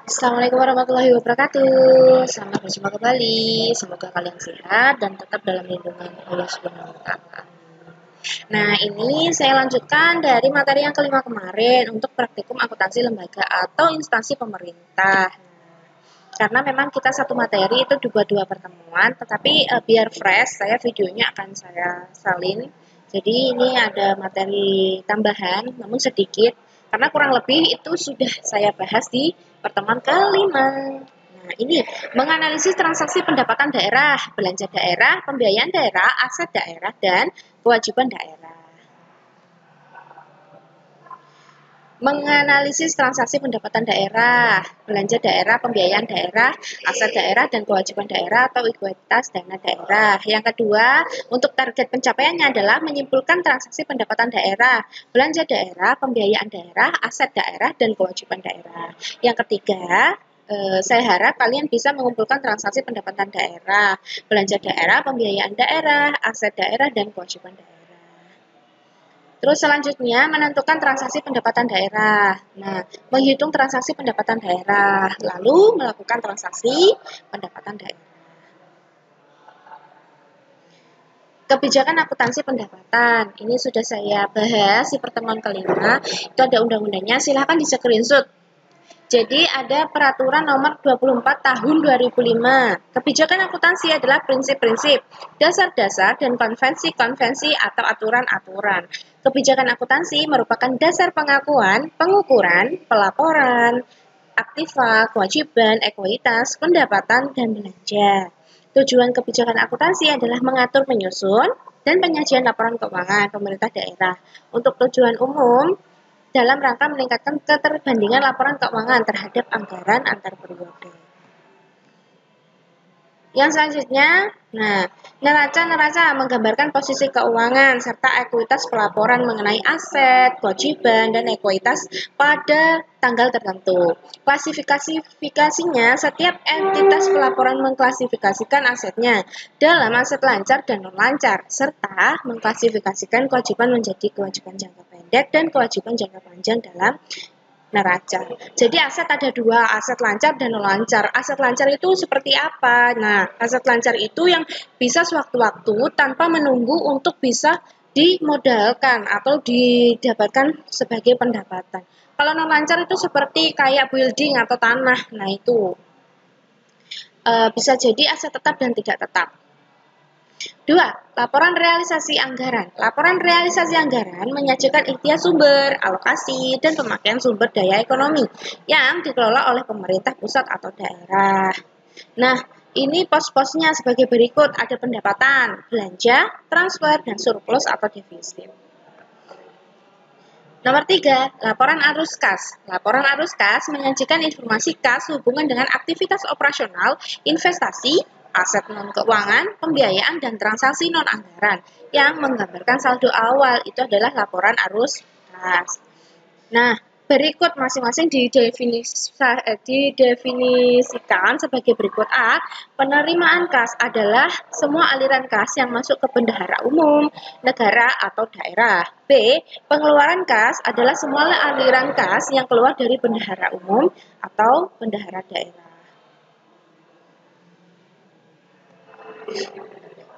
Assalamualaikum warahmatullahi wabarakatuh. Selamat berjumpa kembali. Semoga kalian sehat dan tetap dalam lindungan Allah Subhanahu wa taala. Nah, ini saya lanjutkan dari materi yang kelima kemarin untuk praktikum akuntansi lembaga atau instansi pemerintah. Karena memang kita satu materi itu dua pertemuan, tetapi biar fresh, saya videonya akan saya salin. Jadi ini ada materi tambahan, namun sedikit, karena kurang lebih itu sudah saya bahas di pertemuan kelima. Nah, ini menganalisis transaksi pendapatan daerah, belanja daerah, pembiayaan daerah, aset daerah, dan kewajiban daerah. Menganalisis transaksi pendapatan daerah, belanja daerah, pembiayaan daerah, aset daerah, dan kewajiban daerah atau ekuitas dana daerah. Yang kedua, untuk target pencapaiannya adalah menyimpulkan transaksi pendapatan daerah, belanja daerah, pembiayaan daerah, aset daerah, dan kewajiban daerah. Yang ketiga, saya harap kalian bisa mengumpulkan transaksi pendapatan daerah, belanja daerah, pembiayaan daerah, aset daerah, dan kewajiban daerah. Terus selanjutnya menentukan transaksi pendapatan daerah. Nah, menghitung transaksi pendapatan daerah, lalu melakukan transaksi pendapatan daerah. Kebijakan akuntansi pendapatan, ini sudah saya bahas di pertemuan kelima, itu ada undang-undangnya, silahkan di-screenshot. Jadi ada peraturan nomor 24 tahun 2005. Kebijakan akuntansi adalah prinsip-prinsip, dasar-dasar, dan konvensi-konvensi atau aturan-aturan. Kebijakan akuntansi merupakan dasar pengakuan, pengukuran, pelaporan, aktiva, kewajiban, ekuitas, pendapatan, dan belanja. Tujuan kebijakan akuntansi adalah mengatur, menyusun, dan penyajian laporan keuangan pemerintah daerah untuk tujuan umum dalam rangka meningkatkan keterbandingan laporan keuangan terhadap anggaran antar periode. Yang selanjutnya, neraca menggambarkan posisi keuangan serta ekuitas pelaporan mengenai aset, kewajiban, dan ekuitas pada tanggal tertentu. Klasifikasinya, setiap entitas pelaporan mengklasifikasikan asetnya dalam aset lancar dan non-lancar, serta mengklasifikasikan kewajiban menjadi kewajiban jangka pendek dan kewajiban jangka panjang dalam neraca. Jadi aset ada dua, aset lancar dan non lancar. Aset lancar itu seperti apa? Nah, aset lancar itu yang bisa sewaktu-waktu tanpa menunggu untuk bisa dimodalkan atau didapatkan sebagai pendapatan. Kalau non lancar itu seperti kayak building atau tanah. Nah, itu bisa jadi aset tetap dan tidak tetap. 2. Laporan realisasi anggaran. Laporan realisasi anggaran menyajikan ikhtiar sumber, alokasi, dan pemakaian sumber daya ekonomi yang dikelola oleh pemerintah pusat atau daerah. Nah, ini pos-posnya sebagai berikut. Ada pendapatan, belanja, transfer, dan surplus atau defisit. Nomor 3, laporan arus kas. Laporan arus kas menyajikan informasi kas hubungan dengan aktivitas operasional, investasi, aset non-keuangan, pembiayaan, dan transaksi non-anggaran yang menggambarkan saldo awal. Itu adalah laporan arus kas. Nah, berikut masing-masing didefinisikan sebagai berikut. A. Penerimaan kas adalah semua aliran kas yang masuk ke bendahara umum, negara, atau daerah. B. Pengeluaran kas adalah semua aliran kas yang keluar dari bendahara umum atau bendahara daerah.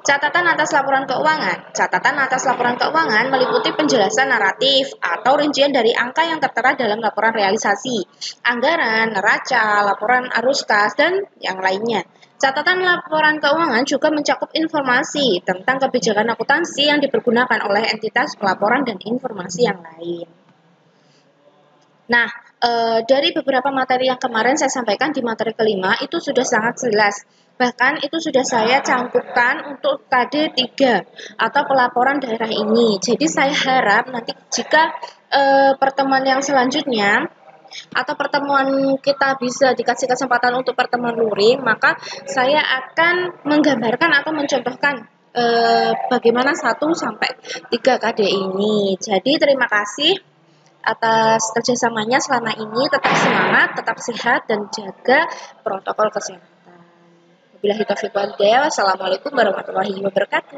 Catatan atas laporan keuangan. Catatan atas laporan keuangan meliputi penjelasan naratif atau rincian dari angka yang tertera dalam laporan realisasi, anggaran, neraca, laporan arus kas, dan yang lainnya. Catatan laporan keuangan juga mencakup informasi tentang kebijakan akuntansi yang dipergunakan oleh entitas pelaporan dan informasi yang lain. Nah, dari beberapa materi yang kemarin saya sampaikan di materi kelima itu sudah sangat jelas. Bahkan itu sudah saya cangkupkan untuk KD 3 atau pelaporan daerah ini. Jadi saya harap nanti jika pertemuan yang selanjutnya atau pertemuan kita bisa dikasih kesempatan untuk pertemuan luring, maka saya akan menggambarkan atau mencontohkan bagaimana 1 sampai 3 KD ini. Jadi terima kasih atas kerjasamanya selama ini. Tetap semangat, tetap sehat, dan jaga protokol kesehatan. Wabillahi taufiq wal hidayah. Wassalamualaikum warahmatullahi wabarakatuh.